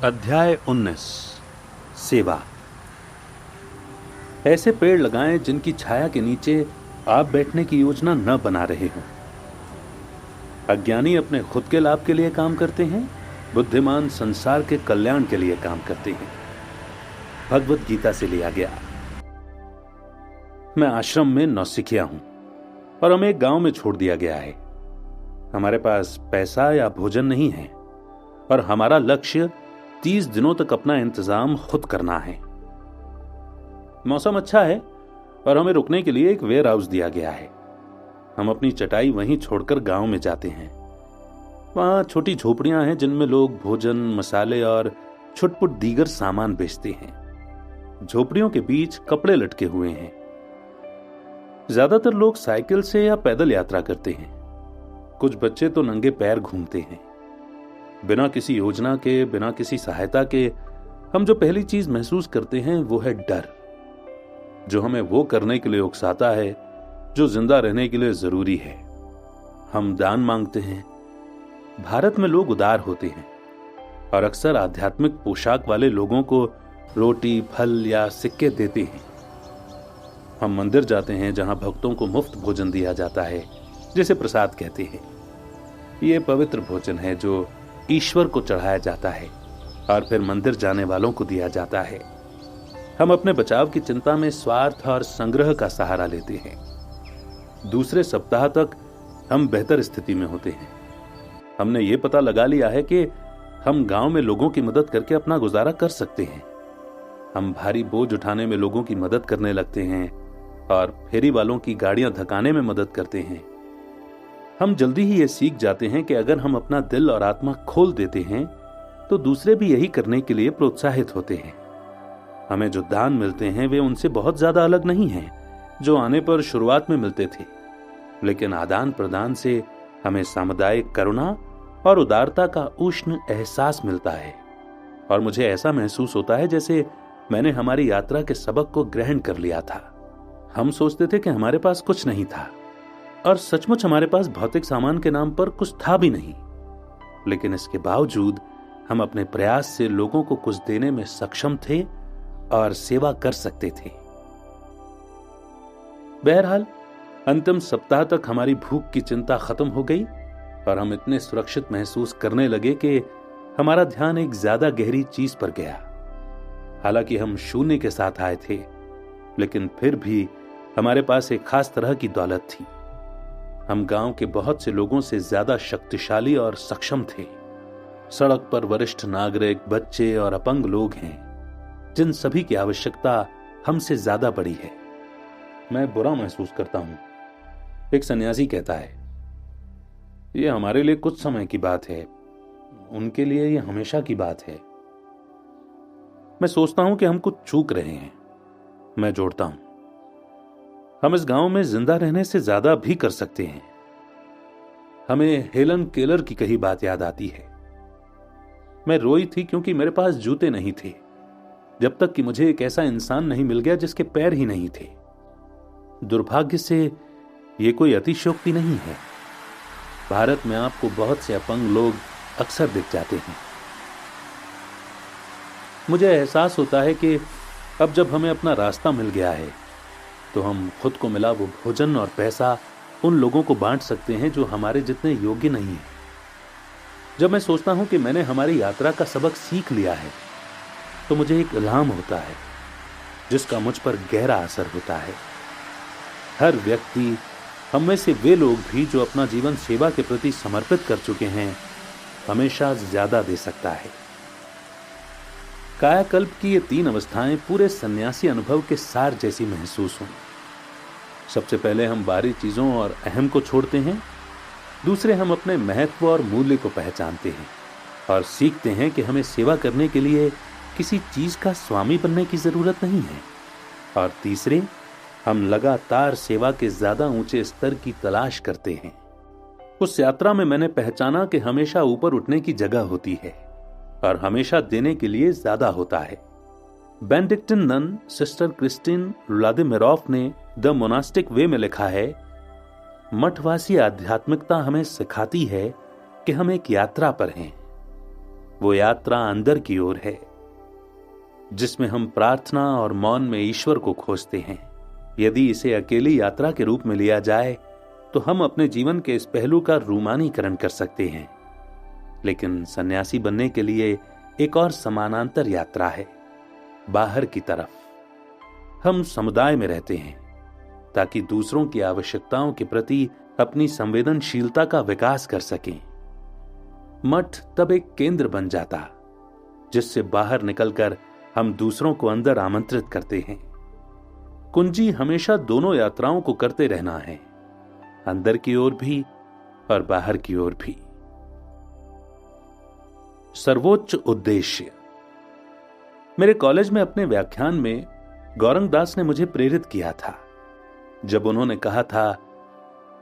अध्याय 19 सेवा। ऐसे पेड़ लगाएं जिनकी छाया के नीचे आप बैठने की योजना न बना रहे हो। अज्ञानी अपने खुद के लाभ के लिए काम करते हैं, बुद्धिमान संसार के कल्याण के लिए काम करते हैं। भगवत गीता से लिया गया। मैं आश्रम में नौसिखिया हूं और हमें एक गांव में छोड़ दिया गया है। हमारे पास पैसा या भोजन नहीं है और हमारा लक्ष्य 30 दिनों तक अपना इंतजाम खुद करना है। मौसम अच्छा है और हमें रुकने के लिए एक वेयर हाउस दिया गया है। हम अपनी चटाई वहीं छोड़कर गांव में जाते हैं। वहां छोटी झोपड़ियां हैं जिनमें लोग भोजन, मसाले और छुटपुट दीगर सामान बेचते हैं। झोपड़ियों के बीच कपड़े लटके हुए हैं। ज्यादातर लोग साइकिल से या पैदल यात्रा करते हैं। कुछ बच्चे तो नंगे पैर घूमते हैं। बिना किसी योजना के, बिना किसी सहायता के हम जो पहली चीज महसूस करते हैं वो है डर, जो हमें वो करने के लिए उकसाता है जो जिंदा रहने के लिए जरूरी है। हम दान मांगते हैं। भारत में लोग उदार होते हैं और अक्सर आध्यात्मिक पोशाक वाले लोगों को रोटी, फल या सिक्के देते हैं। हम मंदिर जाते हैं जहां भक्तों को मुफ्त भोजन दिया जाता है, जिसे प्रसाद कहते हैं। यह पवित्र भोजन है जो ईश्वर को चढ़ाया जाता है और फिर मंदिर जाने वालों को दिया जाता है। हम अपने बचाव की चिंता में स्वार्थ और संग्रह का सहारा लेते हैं। दूसरे सप्ताह तक हम बेहतर स्थिति में होते हैं। हमने ये पता लगा लिया है कि हम गांव में लोगों की मदद करके अपना गुजारा कर सकते हैं। हम भारी बोझ उठाने में लोगों की मदद करने लगते हैं और फेरी वालों की गाड़ियां धकाने में मदद करते हैं। हम जल्दी ही ये सीख जाते हैं कि अगर हम अपना दिल और आत्मा खोल देते हैं तो दूसरे भी यही करने के लिए प्रोत्साहित होते हैं। हमें जो दान मिलते हैं वे उनसे बहुत ज्यादा अलग नहीं हैं जो आने पर शुरुआत में मिलते थे, लेकिन आदान प्रदान से हमें सामुदायिक करुणा और उदारता का उष्ण एहसास मिलता है और मुझे ऐसा महसूस होता है जैसे मैंने हमारी यात्रा के सबक को ग्रहण कर लिया था। हम सोचते थे कि हमारे पास कुछ नहीं था और सचमुच हमारे पास भौतिक सामान के नाम पर कुछ था भी नहीं, लेकिन इसके बावजूद हम अपने प्रयास से लोगों को कुछ देने में सक्षम थे और सेवा कर सकते थे। बहरहाल अंतिम सप्ताह तक हमारी भूख की चिंता खत्म हो गई और हम इतने सुरक्षित महसूस करने लगे कि हमारा ध्यान एक ज्यादा गहरी चीज पर गया। हालांकि हम शून्य के साथ आए थे, लेकिन फिर भी हमारे पास एक खास तरह की दौलत थी। हम गांव के बहुत से लोगों से ज्यादा शक्तिशाली और सक्षम थे। सड़क पर वरिष्ठ नागरिक, बच्चे और अपंग लोग हैं जिन सभी की आवश्यकता हमसे ज्यादा बड़ी है। मैं बुरा महसूस करता हूं, एक सन्यासी कहता है। यह हमारे लिए कुछ समय की बात है, उनके लिए यह हमेशा की बात है। मैं सोचता हूं कि हम कुछ चूक रहे हैं। मैं जोड़ता हूं, हम इस गांव में जिंदा रहने से ज्यादा भी कर सकते हैं। हमें हेलन केलर की कही बात याद आती है। मैं रोई थी क्योंकि मेरे पास जूते नहीं थे, जब तक कि मुझे एक ऐसा इंसान नहीं मिल गया जिसके पैर ही नहीं थे। दुर्भाग्य से यह कोई अतिशयोक्ति नहीं है। भारत में आपको बहुत से अपंग लोग अक्सर दिख जाते हैं। मुझे एहसास होता है कि अब जब हमें अपना रास्ता मिल गया है तो हम खुद को मिला वो भोजन और पैसा उन लोगों को बांट सकते हैं जो हमारे जितने योग्य नहीं हैं। जब मैं सोचता हूं कि मैंने हमारी यात्रा का सबक सीख लिया है तो मुझे एक इल्हाम होता है जिसका मुझ पर गहरा असर होता है। हर व्यक्ति, हम में से वे लोग भी जो अपना जीवन सेवा के प्रति समर्पित कर चुके हैं, हमेशा ज्यादा दे सकता है। कायाकल्प की ये 3 अवस्थाएं पूरे सन्यासी अनुभव के सार जैसी महसूस हों। सबसे पहले हम बाहरी चीजों और अहम को छोड़ते हैं। दूसरे, हम अपने महत्व और मूल्य को पहचानते हैं और सीखते हैं कि हमें सेवा करने के लिए किसी चीज का स्वामी बनने की जरूरत नहीं है। और तीसरे, हम लगातार सेवा के ज्यादा ऊंचे स्तर की तलाश करते हैं। उस यात्रा में मैंने पहचाना कि हमेशा ऊपर उठने की जगह होती है और हमेशा देने के लिए ज्यादा होता है। बेनेडिक्टिन नन सिस्टर क्रिस्टिन व्लादिमिरोफ ने द मोनास्टिक वे में लिखा है, मठवासी आध्यात्मिकता हमें सिखाती है कि हम एक यात्रा पर हैं। वो यात्रा अंदर की ओर है, जिसमें हम प्रार्थना और मौन में ईश्वर को खोजते हैं। यदि इसे अकेली यात्रा के रूप में लिया जाए तो हम अपने जीवन के इस पहलू का रूमानीकरण कर सकते हैं। लेकिन सन्यासी बनने के लिए एक और समानांतर यात्रा है, बाहर की तरफ। हम समुदाय में रहते हैं ताकि दूसरों की आवश्यकताओं के प्रति अपनी संवेदनशीलता का विकास कर सकें। मठ तब एक केंद्र बन जाता जिससे बाहर निकलकर हम दूसरों को अंदर आमंत्रित करते हैं। कुंजी हमेशा दोनों यात्राओं को करते रहना है, अंदर की ओर भी और बाहर की ओर भी। सर्वोच्च उद्देश्य। मेरे कॉलेज में अपने व्याख्यान में गौरंग दास ने मुझे प्रेरित किया था जब उन्होंने कहा था,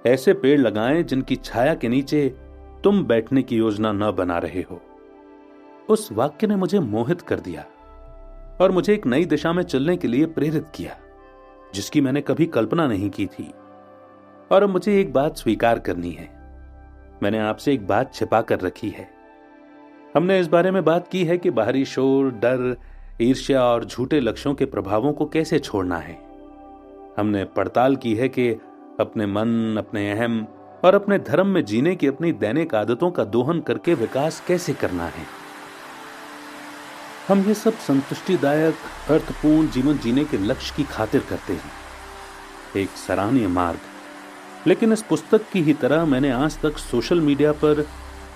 ऐसे पेड़ लगाएं जिनकी छाया के नीचे तुम बैठने की योजना न बना रहे हो। उस वाक्य ने मुझे मोहित कर दिया और मुझे एक नई दिशा में चलने के लिए प्रेरित किया जिसकी मैंने कभी कल्पना नहीं की थी। और अब मुझे एक बात स्वीकार करनी है, मैंने आपसे एक बात छिपा कर रखी है। हमने इस बारे में बात की है कि बाहरी शोर, डर, ईर्ष्या और झूठे लक्ष्यों के प्रभावों को कैसे छोड़ना है। हमने पड़ताल की है कि अपने मन, अपने अहम और अपने धर्म में जीने की अपनी दैनिक आदतों का दोहन करके विकास कैसे करना है। हम ये सब संतुष्टिदायक, अर्थपूर्ण जीवन जीने के लक्ष्य की खातिर करते हैं, एक सराहनीय मार्ग। लेकिन इस पुस्तक की ही तरह मैंने आज तक सोशल मीडिया पर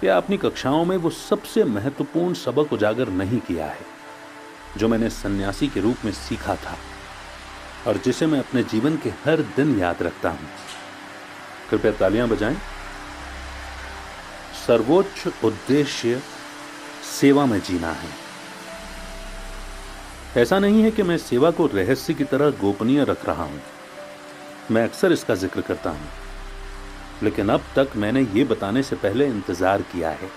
या अपनी कक्षाओं में वो सबसे महत्वपूर्ण सबक उजागर नहीं किया है जो मैंने सन्यासी के रूप में सीखा था और जिसे मैं अपने जीवन के हर दिन याद रखता हूं। कृपया तालियां बजाएं। सर्वोच्च उद्देश्य सेवा में जीना है। ऐसा नहीं है कि मैं सेवा को रहस्य की तरह गोपनीय रख रहा हूं, मैं अक्सर इसका जिक्र करता हूं, लेकिन अब तक मैंने ये बताने से पहले इंतजार किया है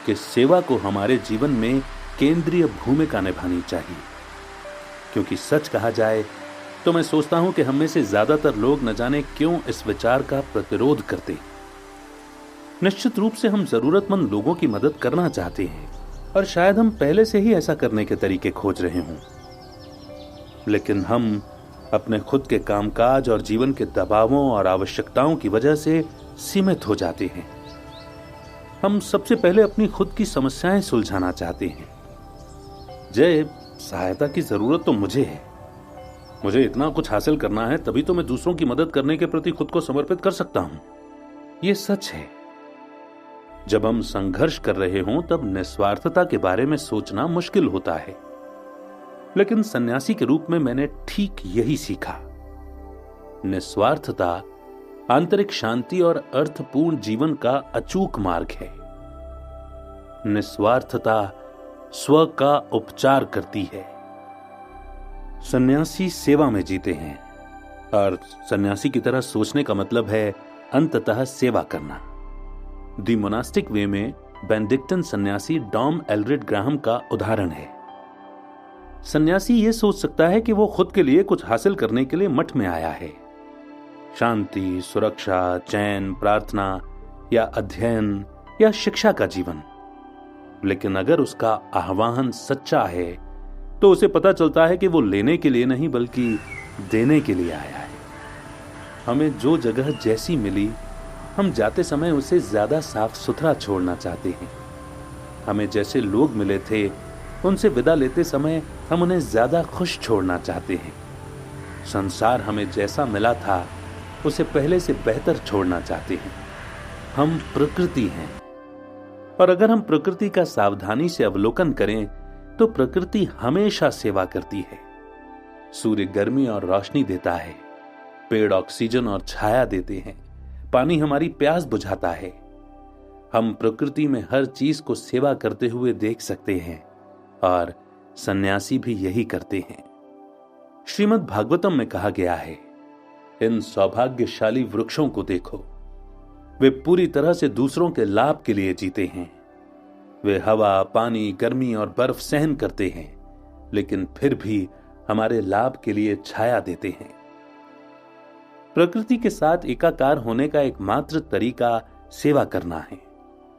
कि सेवा को हमारे जीवन में केंद्रीय भूमिका निभानी चाहिए। क्योंकि सच कहा जाए तो मैं सोचता हूं कि हम में से ज्यादातर लोग न जाने क्यों इस विचार का प्रतिरोध करते। निश्चित रूप से हम जरूरतमंद लोगों की मदद करना चाहते हैं और शायद हम पहले से ही ऐसा करने के तरीके खोज रहे हों, लेकिन हम अपने खुद के कामकाज और जीवन के दबावों और आवश्यकताओं की वजह से सीमित हो जाते हैं। हम सबसे पहले अपनी खुद की समस्याएं सुलझाना चाहते हैं। जय, सहायता की जरूरत तो मुझे है, मुझे इतना कुछ हासिल करना है, तभी तो मैं दूसरों की मदद करने के प्रति खुद को समर्पित कर सकता हूं। यह सच है। जब हम संघर्ष कर रहे हों तब निस्वार्थता के बारे में सोचना मुश्किल होता है, लेकिन सन्यासी के रूप में मैंने ठीक यही सीखा। निस्वार्थता आंतरिक शांति और अर्थपूर्ण जीवन का अचूक मार्ग है। निस्वार्थता स्व का उपचार करती है। सन्यासी सेवा में जीते हैं और सन्यासी की तरह सोचने का मतलब है अंततः सेवा करना। द मोनास्टिक वे में बेनेडिक्टन सन्यासी डॉम एल्ड्रेड ग्राहम का उदाहरण है। सन्यासी यह सोच सकता है कि वो खुद के लिए कुछ हासिल करने के लिए मठ में आया है। शांति, सुरक्षा, चैन, प्रार्थना या अध्ययन या शिक्षा का जीवन। लेकिन अगर उसका आह्वान सच्चा है तो उसे पता चलता है कि वो लेने के लिए नहीं बल्कि देने के लिए आया है। हमें जो जगह जैसी मिली, हम जाते समय उसे ज्यादा साफ सुथरा छोड़ना चाहते हैं। हमें जैसे लोग मिले थे उनसे विदा लेते समय हम उन्हें ज्यादा खुश छोड़ना चाहते हैं। संसार हमें जैसा मिला था उसे पहले से बेहतर छोड़ना चाहते हैं। हम प्रकृति हैं और अगर हम प्रकृति का सावधानी से अवलोकन करें तो प्रकृति हमेशा सेवा करती है। सूर्य गर्मी और रोशनी देता है, पेड़ ऑक्सीजन और छाया देते हैं, पानी हमारी प्यास बुझाता है। हम प्रकृति में हर चीज को सेवा करते हुए देख सकते हैं और सन्यासी भी यही करते हैं। श्रीमद् भागवतम में कहा गया है, इन सौभाग्यशाली वृक्षों को देखो, वे पूरी तरह से दूसरों के लाभ के लिए जीते हैं। वे हवा, पानी, गर्मी और बर्फ सहन करते हैं, लेकिन फिर भी हमारे लाभ के लिए छाया देते हैं। प्रकृति के साथ एकाकार होने का एकमात्र तरीका सेवा करना है।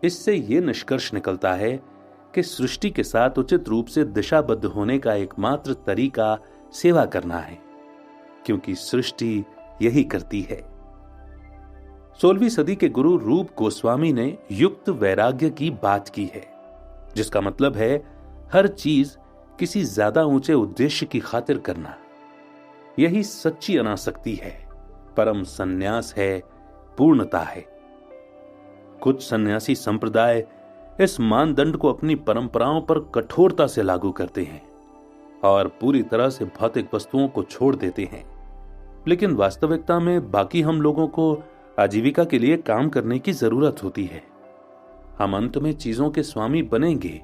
इससे यह निष्कर्ष निकलता है कि सृष्टि के साथ उचित रूप से दिशाबद्ध होने का एकमात्र तरीका सेवा करना है, क्योंकि सृष्टि यही करती है। 16वीं सदी के गुरु रूप गोस्वामी ने युक्त वैराग्य की बात की है, जिसका मतलब है हर चीज किसी ज्यादा ऊंचे उद्देश्य की खातिर करना। यही सच्ची अनासक्ति है, परम संन्यास है, पूर्णता है। कुछ सन्यासी संप्रदाय इस मानदंड को अपनी परंपराओं पर कठोरता से लागू करते हैं और पूरी तरह से भौतिक वस्तुओं को छोड़ देते हैं, लेकिन वास्तविकता में बाकी हम लोगों को आजीविका के लिए काम करने की जरूरत होती है। हम अंत में चीजों के स्वामी बनेंगे,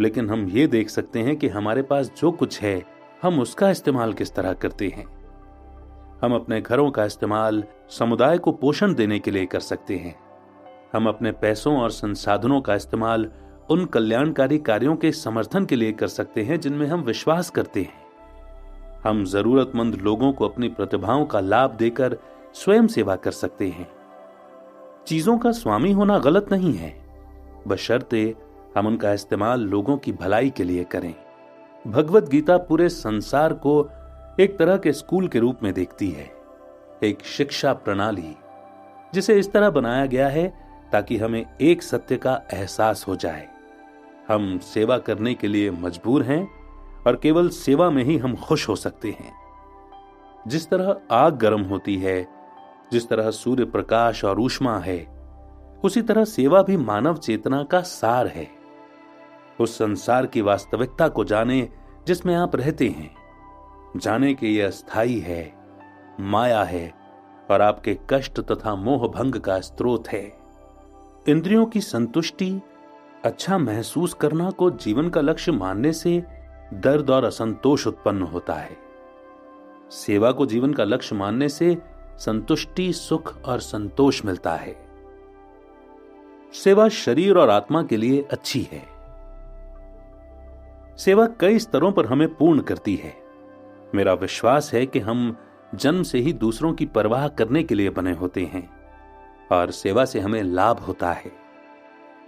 लेकिन हम ये देख सकते हैं कि हमारे पास जो कुछ है हम उसका इस्तेमाल किस तरह करते हैं। हम अपने घरों का इस्तेमाल समुदाय को पोषण देने के लिए कर सकते हैं। हम अपने पैसों और संसाधनों का इस्तेमाल उन कल्याणकारी कार्यों के समर्थन के लिए कर सकते हैं जिनमें हम विश्वास करते हैं। हम जरूरतमंद लोगों को अपनी प्रतिभाओं का लाभ देकर स्वयं सेवा कर सकते हैं। चीजों का स्वामी होना गलत नहीं है, बशर्ते हम उनका इस्तेमाल लोगों की भलाई के लिए करें। भगवत गीता पूरे संसार को एक तरह के स्कूल के रूप में देखती है, एक शिक्षा प्रणाली जिसे इस तरह बनाया गया है ताकि हमें एक सत्य का एहसास हो जाए। हम सेवा करने के लिए मजबूर हैं और केवल सेवा में ही हम खुश हो सकते हैं। जिस तरह आग गर्म होती है, जिस तरह सूर्य प्रकाश और ऊष्मा है, उसी तरह सेवा भी मानव चेतना का सार है। उस संसार की वास्तविकता को जाने जिसमें आप रहते हैं, जाने कि यह अस्थाई है, माया है और आपके कष्ट तथा मोह भंग का स्रोत है। इंद्रियों की संतुष्टि, अच्छा महसूस करना को जीवन का लक्ष्य मानने से दर्द और असंतोष उत्पन्न होता है। सेवा को जीवन का लक्ष्य मानने से संतुष्टि, सुख और संतोष मिलता है। सेवा शरीर और आत्मा के लिए अच्छी है। सेवा कई स्तरों पर हमें पूर्ण करती है। मेरा विश्वास है कि हम जन्म से ही दूसरों की परवाह करने के लिए बने होते हैं और सेवा से हमें लाभ होता है।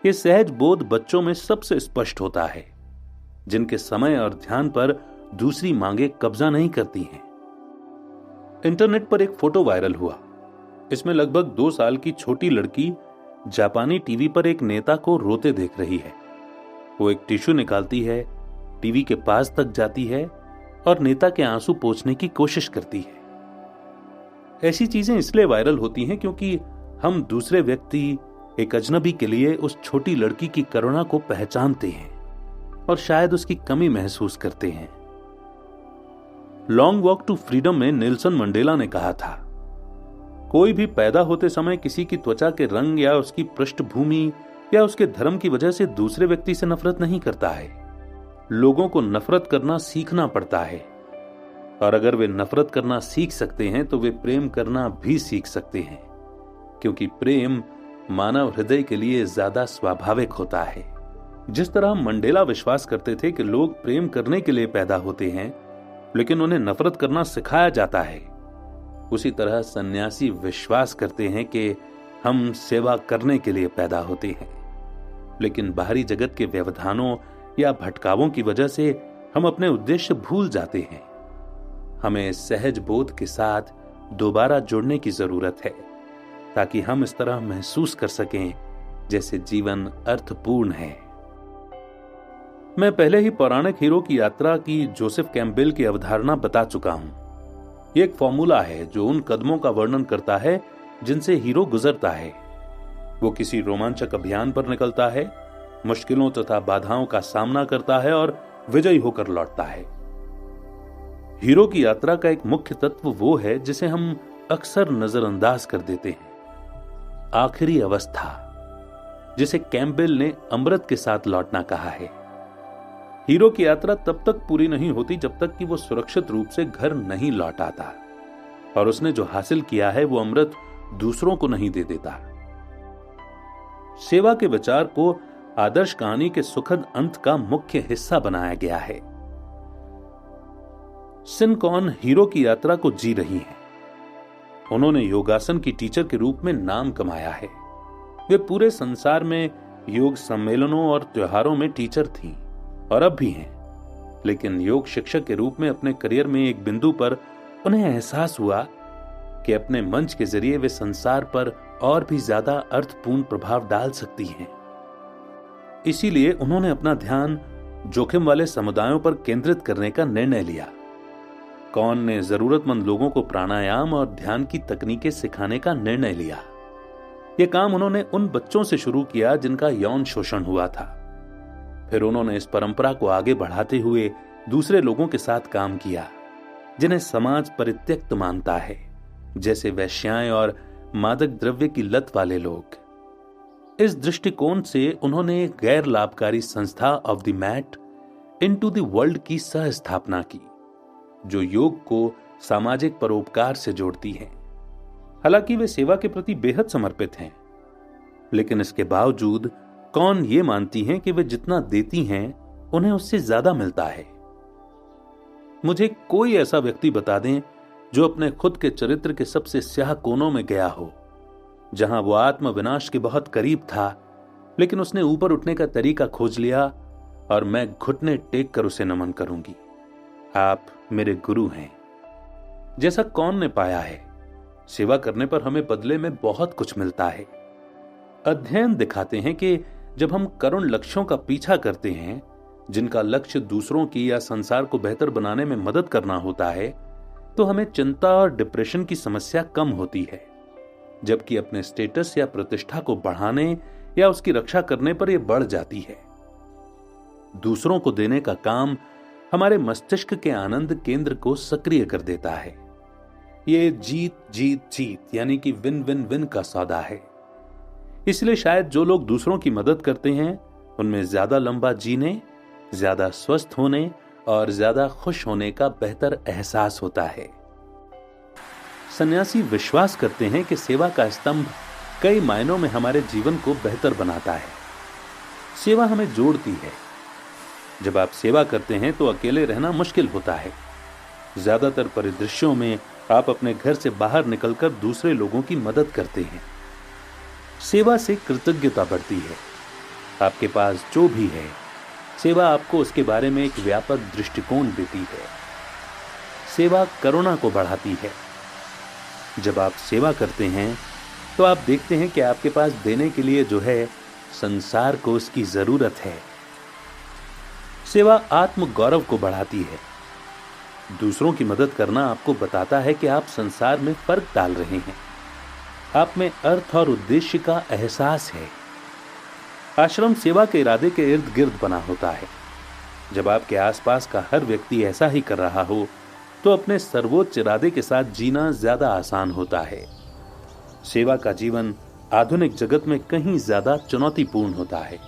यह सहज बोध बच्चों में सबसे स्पष्ट होता है, जिनके समय और ध्यान पर दूसरी मांगे कब्जा नहीं करती हैं। इंटरनेट पर एक फोटो वायरल हुआ। इसमें लगभग 2 साल की छोटी लड़की जापानी टीवी पर एक नेता को रोते देख रही है। वो एक टिश्यू निकालती है, टीवी के पास तक जाती है और नेता के आंसू पोंछने की कोशिश करती है। ऐसी चीजें इसलिए वायरल होती हैं क्योंकि हम दूसरे व्यक्ति, एक अजनबी के लिए उस छोटी लड़की की करुणा को पहचानते हैं और शायद उसकी कमी महसूस करते हैं। लॉन्ग वॉक टू फ्रीडम में नेल्सन मंडेला ने कहा था, कोई भी पैदा होते समय किसी की त्वचा के रंग या उसकी पृष्ठभूमि या उसके धर्म की वजह से दूसरे व्यक्ति से नफरत नहीं करता है। लोगों को नफरत करना सीखना पड़ता है, और अगर वे नफरत करना सीख सकते हैं तो वे प्रेम करना भी सीख सकते हैं, क्योंकि प्रेम मानव हृदय के लिए ज्यादा स्वाभाविक होता है। जिस तरह मंडेला विश्वास करते थे कि लोग प्रेम करने के लिए पैदा होते हैं लेकिन उन्हें नफरत करना सिखाया जाता है, उसी तरह सन्यासी विश्वास करते हैं कि हम सेवा करने के लिए पैदा होते हैं, लेकिन बाहरी जगत के व्यवधानों या भटकावों की वजह से हम अपने उद्देश्य भूल जाते हैं। हमें सहज बोध के साथ दोबारा जुड़ने की जरूरत है ताकि हम इस तरह महसूस कर सकें जैसे जीवन अर्थपूर्ण है। मैं पहले ही पौराणिक हीरो की यात्रा की जोसेफ कैम्पबेल की अवधारणा बता चुका हूं। यह एक फॉर्मूला है जो उन कदमों का वर्णन करता है जिनसे हीरो गुजरता है। वो किसी रोमांचक अभियान पर निकलता है, मुश्किलों तथा बाधाओं का सामना करता है और विजयी होकर लौटता है। हीरो की यात्रा का एक मुख्य तत्व वो है जिसे हम अक्सर नजरअंदाज कर देते हैं, आखिरी अवस्था, जिसे कैम्पबेल ने अमृत के साथ लौटना कहा है। हीरो की यात्रा तब तक पूरी नहीं होती जब तक कि वो सुरक्षित रूप से घर नहीं लौट आता और उसने जो हासिल किया है वो अमृत दूसरों को नहीं दे देता। सेवा के विचार को आदर्श कहानी के सुखद अंत का मुख्य हिस्सा बनाया गया है। सिनकॉन हीरो की यात्रा को जी रही हैं। उन्होंने योगासन की टीचर के रूप में नाम कमाया है। वे पूरे संसार में योग सम्मेलनों और त्योहारों में टीचर थीं और अब भी हैं, लेकिन योग शिक्षक के रूप में अपने करियर में एक बिंदु पर उन्हें एहसास हुआ कि अपने मंच के जरिए वे संसार पर और भी ज्यादा अर्थपूर्ण प्रभाव डाल सकती हैं। इसीलिए उन्होंने अपना ध्यान जोखिम वाले समुदायों पर केंद्रित करने का निर्णय लिया। कौन ने जरूरतमंद लोगों को प्राणायाम और ध्यान की तकनीकें सिखाने का निर्णय लिया। यह काम उन्होंने उन बच्चों से शुरू किया जिनका यौन शोषण हुआ था। फिर उन्होंने इस परंपरा को आगे बढ़ाते हुए दूसरे लोगों के साथ काम किया जिन्हें समाज परित्यक्त मानता है, जैसे वैश्याएं और मादक द्रव्य की लत वाले लोग। इस दृष्टिकोण से उन्होंने एक गैर लाभकारी संस्था of the mat into the world की सह स्थापना की, जो योग को सामाजिक परोपकार से जोड़ती है। हालांकि वे सेवा के प्रति बेहद समर्पित हैं, लेकिन इसके बावजूद कौन ये मानती हैं कि वे जितना देती हैं उन्हें उससे ज्यादा मिलता है। मुझे कोई ऐसा व्यक्ति बता दें जो अपने खुद के चरित्र के सबसे स्याह कोनों में गया हो, जहां वो आत्म विनाश के बहुत करीब था, लेकिन उसने ऊपर उठने का तरीका खोज लिया और मैं घुटने टेक कर उसे नमन करूंगी। आप मेरे गुरु हैं। जैसा कौन ने पाया है, सेवा करने पर हमें बदले में बहुत कुछ मिलता है। अध्ययन दिखाते हैं कि जब हम करुण लक्ष्यों का पीछा करते हैं, जिनका लक्ष्य दूसरों की या संसार को बेहतर बनाने में मदद करना होता है, तो हमें चिंता और डिप्रेशन की समस्या कम होती है, जबकि अपने स्टेटस या प्रतिष्ठा को बढ़ाने या उसकी रक्षा करने पर यह बढ़ जाती है। दूसरों को देने का काम हमारे मस्तिष्क के आनंद केंद्र को सक्रिय कर देता है। ये जीत जीत जीत यानी कि विन विन विन का सौदा है। इसलिए शायद जो लोग दूसरों की मदद करते हैं उनमें ज्यादा लंबा जीने, ज्यादा स्वस्थ होने और ज्यादा खुश होने का बेहतर एहसास होता है। सन्यासी विश्वास करते हैं कि सेवा का स्तंभ कई मायनों में हमारे जीवन को बेहतर बनाता है। सेवा हमें जोड़ती है। जब आप सेवा करते हैं तो अकेले रहना मुश्किल होता है। ज्यादातर परिदृश्यों में आप अपने घर से बाहर निकलकर दूसरे लोगों की मदद करते हैं। सेवा से कृतज्ञता बढ़ती है। आपके पास जो भी है, सेवा आपको उसके बारे में एक व्यापक दृष्टिकोण देती है। सेवा करुणा को बढ़ाती है। जब आप सेवा करते हैं तो आप देखते हैं कि आपके पास देने के लिए जो है, संसार को उसकी जरूरत है। सेवा आत्म गौरव को बढ़ाती है। दूसरों की मदद करना आपको बताता है कि आप संसार में फर्क डाल रहे हैं। आप में अर्थ और उद्देश्य का एहसास है। आश्रम सेवा के इरादे के इर्द गिर्द बना होता है। जब आपके आसपास का हर व्यक्ति ऐसा ही कर रहा हो, तो अपने सर्वोच्च इरादे के साथ जीना ज्यादा आसान होता है। सेवा का जीवन आधुनिक जगत में कहीं ज्यादा चुनौतीपूर्ण होता है,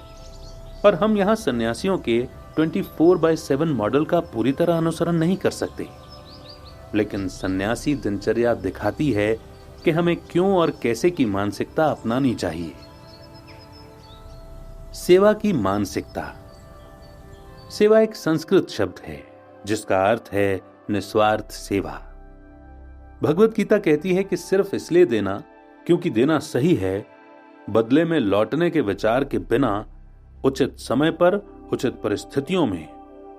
और हम यहां सन्यासियों के 24/7 मॉडल का पूरी तरह अनुसरण नहीं कर सकते। लेकिन सन्यासी दिनचर्या दिखाती है कि हमें क्यों और कैसे की मानसिकता अपनानी चाहिए। सेवा की मानसिकता। सेवा एक संस्कृत शब्द है जिसका अर्थ है निस्वार्थ सेवा। भगवत गीता कहती है कि सिर्फ इसलिए देना क्योंकि देना सही है, बदले में लौटने के विचार के बिना, उचित समय पर, उचित परिस्थितियों में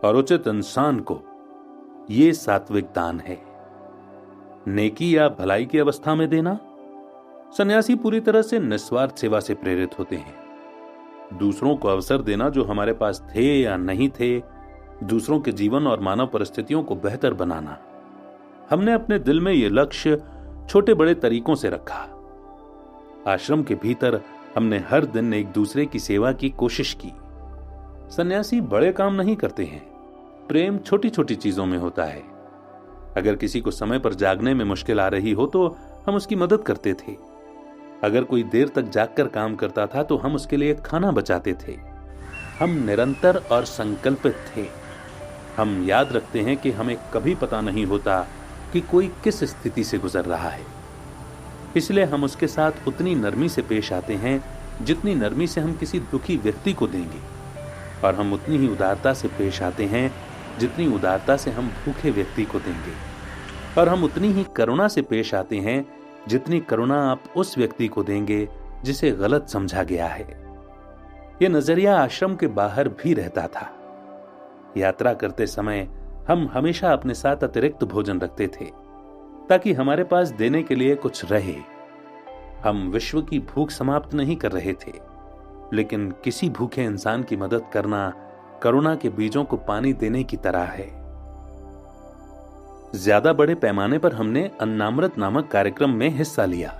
और उचित इंसान को, ये सात्विक दान है। नेकी या भलाई की अवस्था में देना। सन्यासी पूरी तरह से निस्वार्थ सेवा से प्रेरित होते हैं। दूसरों को अवसर देना जो हमारे पास थे या नहीं थे, दूसरों के जीवन और मानव परिस्थितियों को बेहतर बनाना। हमने अपने दिल में यह लक्ष्य छोटे बड़े तरीकों से रखा। आश्रम के भीतर हमने हर दिन एक दूसरे की सेवा की कोशिश की। सन्यासी बड़े काम नहीं करते हैं। प्रेम छोटी छोटी चीजों में होता है। अगर किसी को समय पर जागने में मुश्किल आ रही हो तो हम उसकी मदद करते थे। अगर कोई देर तक जागकर काम करता था तो हम उसके लिए खाना बचाते थे। हम निरंतर और संकल्पित थे। हम याद रखते हैं कि हमें कभी पता नहीं होता कि कोई किस स्थिति से गुजर रहा है, इसलिए हम उसके साथ उतनी नरमी से पेश आते हैं जितनी नरमी से हम किसी दुखी व्यक्ति को देंगे, और हम उतनी ही उदारता से पेश आते हैं जितनी उदारता से हम भूखे व्यक्ति को देंगे, और हम उतनी ही करुणा से पेश आते हैं जितनी करुणा आप उस व्यक्ति को देंगे जिसे गलत समझा गया है। यह नजरिया आश्रम के बाहर भी रहता था। यात्रा करते समय हम हमेशा अपने साथ अतिरिक्त भोजन रखते थे ताकि हमारे पास देने के लिए कुछ रहे। हम विश्व की भूख समाप्त नहीं कर रहे थे, लेकिन किसी भूखे इंसान की मदद करना करुणा के बीजों को पानी देने की तरह है। ज्यादा बड़े पैमाने पर हमने अन्नामृत नामक कार्यक्रम में हिस्सा लिया,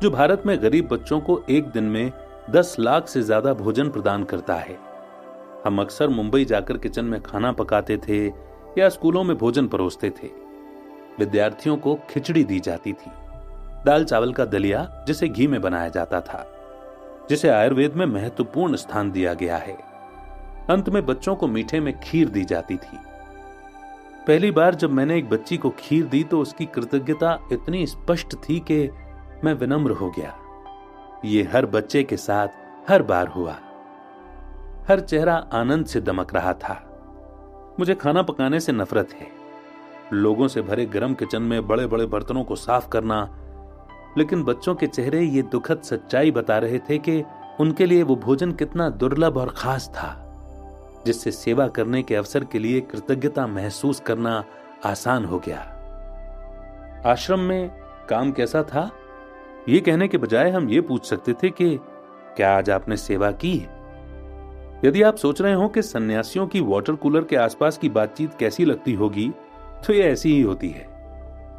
जो भारत में गरीब बच्चों को एक दिन में 10 लाख से ज्यादा भोजन प्रदान करता है। हम अक्सर मुंबई जाकर किचन में खाना पकाते थे या स्कूलों में भोजन परोसते थे। विद्यार्थियों को खिचड़ी दी जाती थी, दाल चावल का दलिया जिसे घी में बनाया जाता था, जिसे आयुर्वेद में महत्वपूर्ण स्थान दिया गया है। अंत में बच्चों को मीठे में खीर दी जाती थी। पहली बार जब मैंने एक बच्ची को खीर दी तो उसकी कृतज्ञता इतनी स्पष्ट थी कि मैं विनम्र हो गया। ये हर बच्चे के साथ हर बार हुआ। हर चेहरा आनंद से दमक रहा था। मुझे खाना पकाने से नफरत है, लोगों से भरे गरम किचन में बड़े बड़े बर्तनों को साफ करना, लेकिन बच्चों के चेहरे ये दुखद सच्चाई बता रहे थे कि उनके लिए वो भोजन कितना दुर्लभ और खास था, जिससे सेवा करने के अवसर के लिए कृतज्ञता महसूस करना आसान हो गया। आश्रम में काम कैसा था, ये कहने के बजाय हम ये पूछ सकते थे कि क्या आज आपने सेवा की? यदि आप सोच रहे हो कि सन्यासियों की वाटर कूलर के आसपास की बातचीत कैसी लगती होगी, तो ये ऐसी ही होती है।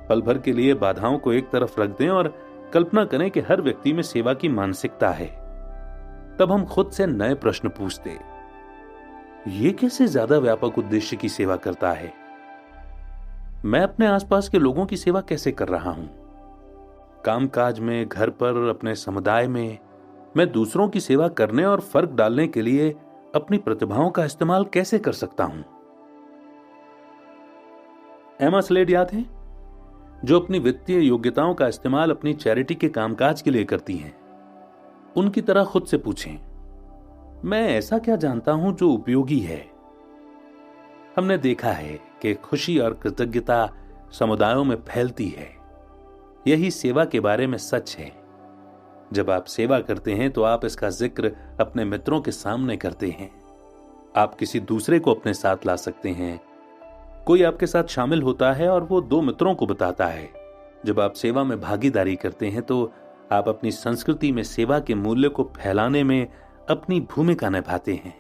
पल भर के लिए बाधाओं को एक तरफ रख दें और कल्पना करें कि हर व्यक्ति में सेवा की मानसिकता है। तब हम खुद से नए प्रश्न पूछते, ये कैसे ज्यादा व्यापक उद्देश्य की सेवा करता है? मैं अपने आसपास के लोगों की सेवा कैसे कर रहा हूं? कामकाज में, घर पर, अपने समुदाय में मैं दूसरों की सेवा करने और फर्क डालने के लिए अपनी प्रतिभाओं का इस्तेमाल कैसे कर सकता हूं? एमा स्लेड याद है, जो अपनी वित्तीय योग्यताओं का इस्तेमाल अपनी चैरिटी के कामकाज के लिए करती हैं। उनकी तरह खुद से पूछें, मैं ऐसा क्या जानता हूं जो उपयोगी है? हमने देखा है कि खुशी और कृतज्ञता समुदायों में फैलती है। यही सेवा के बारे में सच है। जब आप सेवा करते हैं तो आप इसका जिक्र अपने मित्रों के सामने करते हैं। आप किसी दूसरे को अपने साथ ला सकते हैं। कोई आपके साथ शामिल होता है और वो 2 मित्रों को बताता है। जब आप सेवा में भागीदारी करते हैं तो आप अपनी संस्कृति में सेवा के मूल्य को फैलाने में अपनी भूमिका निभाते हैं।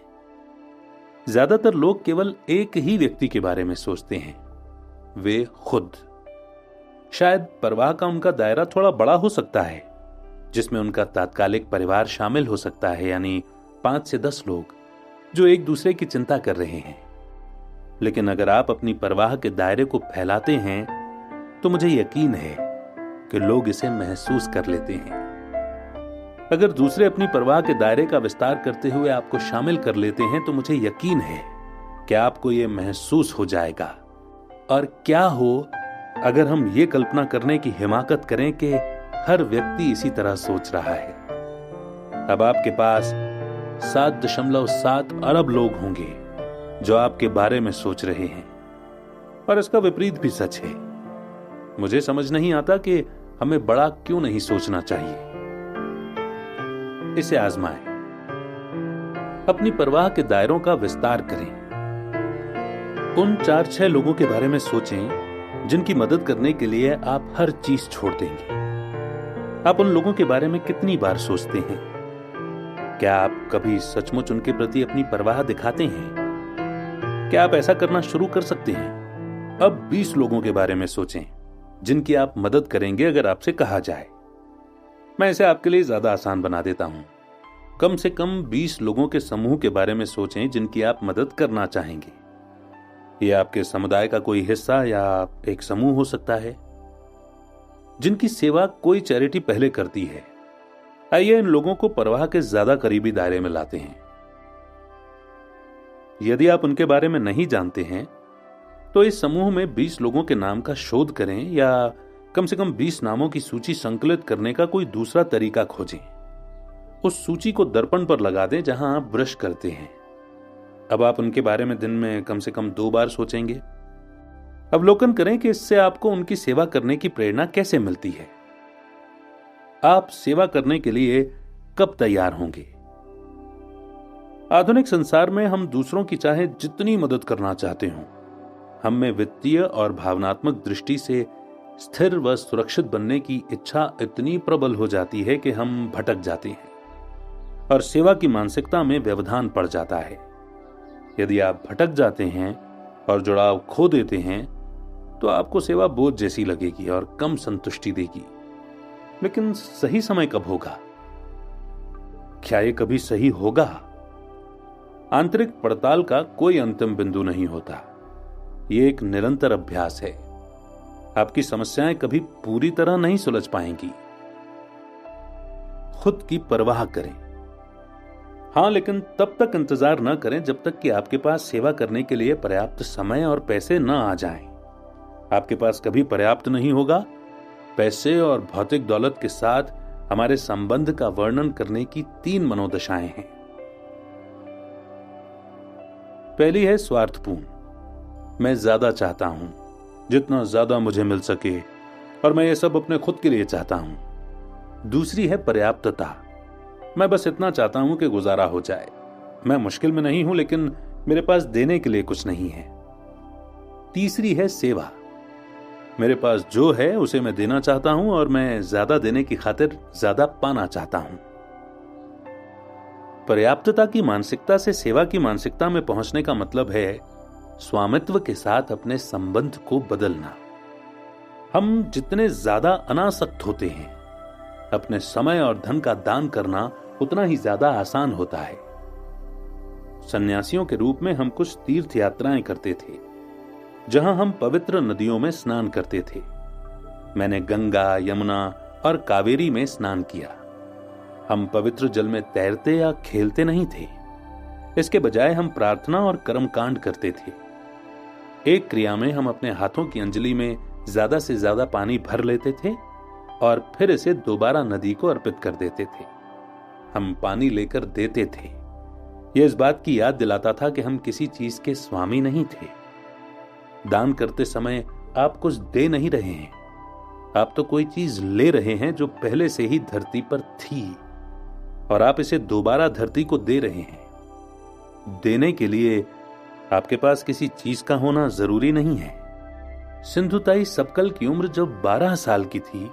ज्यादातर लोग केवल एक ही व्यक्ति के बारे में सोचते हैं, वे खुद। शायद परवाह का उनका दायरा थोड़ा बड़ा हो सकता है, जिसमें उनका तात्कालिक परिवार शामिल हो सकता है, यानी 5 से 10 लोग जो एक दूसरे की चिंता कर रहे हैं। लेकिन अगर आप अपनी परवाह के दायरे को फैलाते हैं तो मुझे यकीन है कि लोग इसे महसूस कर लेते हैं। अगर दूसरे अपनी परवाह के दायरे का विस्तार करते हुए आपको शामिल कर लेते हैं तो मुझे यकीन है कि आपको यह महसूस हो जाएगा। और क्या हो अगर हम ये कल्पना करने की हिमाकत करें कि हर व्यक्ति इसी तरह सोच रहा है? अब आपके पास 7.7 अरब लोग होंगे जो आपके बारे में सोच रहे हैं, और इसका विपरीत भी सच है। मुझे समझ नहीं आता कि हमें बड़ा क्यों नहीं सोचना चाहिए। इसे आजमाएं। अपनी परवाह के दायरों का विस्तार करें। उन 4-6 लोगों के बारे में सोचें जिनकी मदद करने के लिए आप हर चीज छोड़ देंगे। आप उन लोगों के बारे में कितनी बार सोचते हैं? क्या आप कभी सचमुच उनके प्रति अपनी परवाह दिखाते हैं? क्या आप ऐसा करना शुरू कर सकते हैं? अब 20 लोगों के बारे में सोचें जिनकी आप मदद करेंगे अगर आपसे कहा जाए। मैं इसे आपके लिए ज्यादा आसान बना देता हूं। कम से कम 20 लोगों के समूह के बारे में सोचें जिनकी आप मदद करना चाहेंगे। यह आपके समुदाय का कोई हिस्सा या एक समूह हो सकता है जिनकी सेवा कोई चैरिटी पहले करती है। आइए इन लोगों को परवाह के ज्यादा करीबी दायरे में लाते हैं। यदि आप उनके बारे में नहीं जानते हैं तो इस समूह में 20 लोगों के नाम का शोध करें या कम से कम 20 नामों की सूची संकलित करने का कोई दूसरा तरीका खोजें। उस सूची को दर्पण पर लगा दें जहां आप ब्रश करते हैं। अब आप उनके बारे में दिन में कम से कम 2 बार सोचेंगे। अवलोकन करें कि इससे आपको उनकी सेवा करने की प्रेरणा कैसे मिलती है। आप सेवा करने के लिए कब तैयार होंगे? आधुनिक संसार में हम दूसरों की चाहे जितनी मदद करना चाहते हो, हम में वित्तीय और भावनात्मक दृष्टि से स्थिर व सुरक्षित बनने की इच्छा इतनी प्रबल हो जाती है कि हम भटक जाते हैं और सेवा की मानसिकता में व्यवधान पड़ जाता है। यदि आप भटक जाते हैं और जुड़ाव खो देते हैं तो आपको सेवा बोझ जैसी लगेगी और कम संतुष्टि देगी। लेकिन सही समय कब होगा? क्या ये कभी सही होगा? आंतरिक पड़ताल का कोई अंतिम बिंदु नहीं होता। ये एक निरंतर अभ्यास है। आपकी समस्याएं कभी पूरी तरह नहीं सुलझ पाएंगी। खुद की परवाह करें, हां, लेकिन तब तक इंतजार न करें जब तक कि आपके पास सेवा करने के लिए पर्याप्त समय और पैसे न आ जाएं। आपके पास कभी पर्याप्त नहीं होगा। पैसे और भौतिक दौलत के साथ हमारे संबंध का वर्णन करने की 3 मनोदशाएं हैं। पहली है स्वार्थपूर्ण। मैं ज्यादा चाहता हूं, जितना ज्यादा मुझे मिल सके, और मैं ये सब अपने खुद के लिए चाहता हूं। दूसरी है पर्याप्तता। मैं बस इतना चाहता हूं कि गुजारा हो जाए। मैं मुश्किल में नहीं हूं, लेकिन मेरे पास देने के लिए कुछ नहीं है। तीसरी है सेवा। मेरे पास जो है उसे मैं देना चाहता हूं और मैं ज्यादा देने की खातिर ज्यादा पाना चाहता हूं। पर्याप्तता की मानसिकता से सेवा की मानसिकता में पहुंचने का मतलब है स्वामित्व के साथ अपने संबंध को बदलना। हम जितने ज्यादा अनासक्त होते हैं, अपने समय और धन का दान करना उतना ही ज्यादा आसान होता है। सन्यासियों के रूप में हम कुछ तीर्थ यात्राएं करते थे, जहां हम पवित्र नदियों में स्नान करते थे। मैंने गंगा, यमुना और कावेरी में स्नान किया। हम पवित्र जल में तैरते या खेलते नहीं थे। इसके बजाय हम प्रार्थना और कर्मकांड करते थे। एक क्रिया में हम अपने हाथों की अंजलि में ज्यादा से ज्यादा पानी भर लेते थे और फिर इसे दोबारा नदी को अर्पित कर देते थे। हम पानी लेकर देते थे। यह इस बात की याद दिलाता था कि हम किसी चीज के स्वामी नहीं थे। दान करते समय आप कुछ दे नहीं रहे हैं, आप तो कोई चीज ले रहे हैं जो पहले से ही धरती पर थी और आप इसे दोबारा धरती को दे रहे हैं। देने के लिए आपके पास किसी चीज का होना जरूरी नहीं है। सिंधुताई सबकल की उम्र जब 12 साल की थी,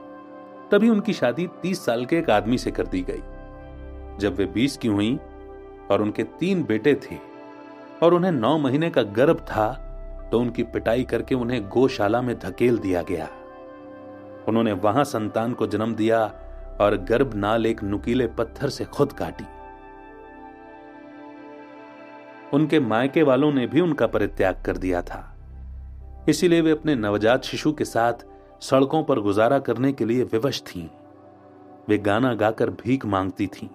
तभी उनकी शादी 30 साल के एक आदमी से कर दी गई। जब वे 20 की हुई और उनके 3 बेटे थे और उन्हें 9 महीने का गर्भ था, तो उनकी पिटाई करके उन्हें गौशाला में धकेल दिया गया। उन्होंने वहां संतान को जन्म दिया और गर्भनाल एक नुकीले पत्थर से खुद काटी। उनके मायके वालों ने भी उनका परित्याग कर दिया था, इसीलिए वे अपने नवजात शिशु के साथ सड़कों पर गुजारा करने के लिए विवश थीं। वे गाना गाकर भीख मांगती थीं।